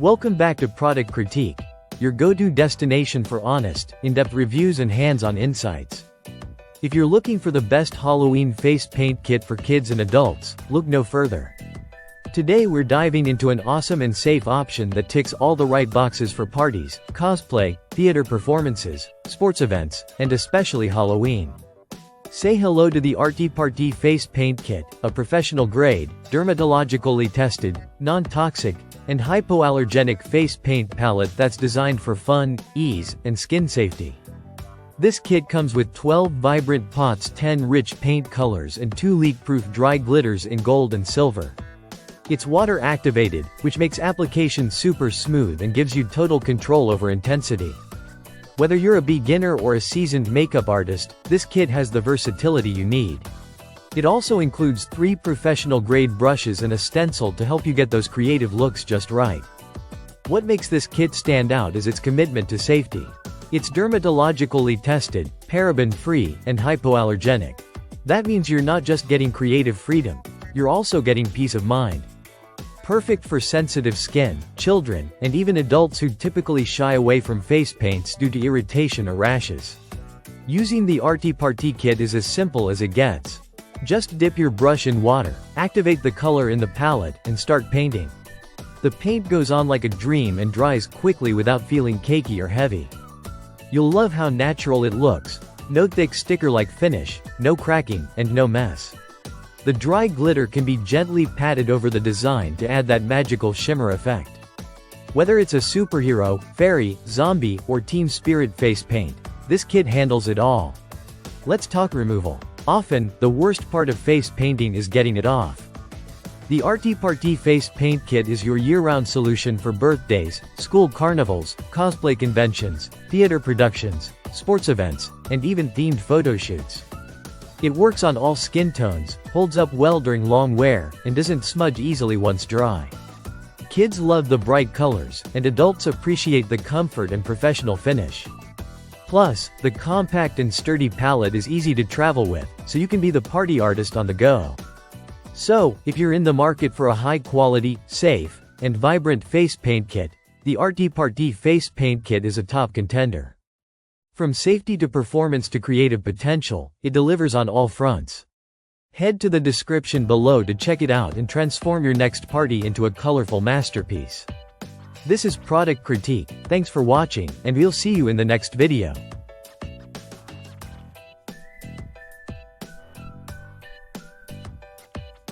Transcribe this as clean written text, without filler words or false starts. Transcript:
Welcome back to Product Critique, your go-to destination for honest, in-depth reviews and hands-on insights. If you're looking for the best Halloween face paint kit for kids and adults, look no further. Today we're diving into an awesome and safe option that ticks all the right boxes for parties, cosplay, theater performances, sports events, and especially Halloween. Say hello to the Artiparty Face Paint Kit, a professional-grade, dermatologically tested, non-toxic, and hypoallergenic face paint palette that's designed for fun, ease, and skin safety. This kit comes with 12 vibrant pots, 10 rich paint colors and 2 leak-proof dry glitters in gold and silver. It's water-activated, which makes application super smooth and gives you total control over intensity. Whether you're a beginner or a seasoned makeup artist, this kit has the versatility you need. It also includes 3 professional-grade brushes and a stencil to help you get those creative looks just right. What makes this kit stand out is its commitment to safety. It's dermatologically tested, paraben-free, and hypoallergenic. That means you're not just getting creative freedom, you're also getting peace of mind. Perfect for sensitive skin, children, and even adults who typically shy away from face paints due to irritation or rashes. Using the Artiparty kit is as simple as it gets. Just dip your brush in water, activate the color in the palette, and start painting. The paint goes on like a dream and dries quickly without feeling cakey or heavy. You'll love how natural it looks. No thick sticker-like finish, no cracking, and no mess. The dry glitter can be gently patted over the design to add that magical shimmer effect. Whether it's a superhero, fairy, zombie, or team spirit face paint, this kit handles it all. Let's talk removal. Often, the worst part of face painting is getting it off. The Artiparty Face Paint Kit is your year-round solution for birthdays, school carnivals, cosplay conventions, theater productions, sports events, and even themed photo shoots. It works on all skin tones, holds up well during long wear, and doesn't smudge easily once dry. Kids love the bright colors, and adults appreciate the comfort and professional finish. Plus, the compact and sturdy palette is easy to travel with, so you can be the party artist on the go. So, if you're in the market for a high-quality, safe, and vibrant face paint kit, the Artiparty Face Paint Kit is a top contender. From safety to performance to creative potential, it delivers on all fronts. Head to the description below to check it out and transform your next party into a colorful masterpiece. This is Product Critique, thanks for watching, and we'll see you in the next video.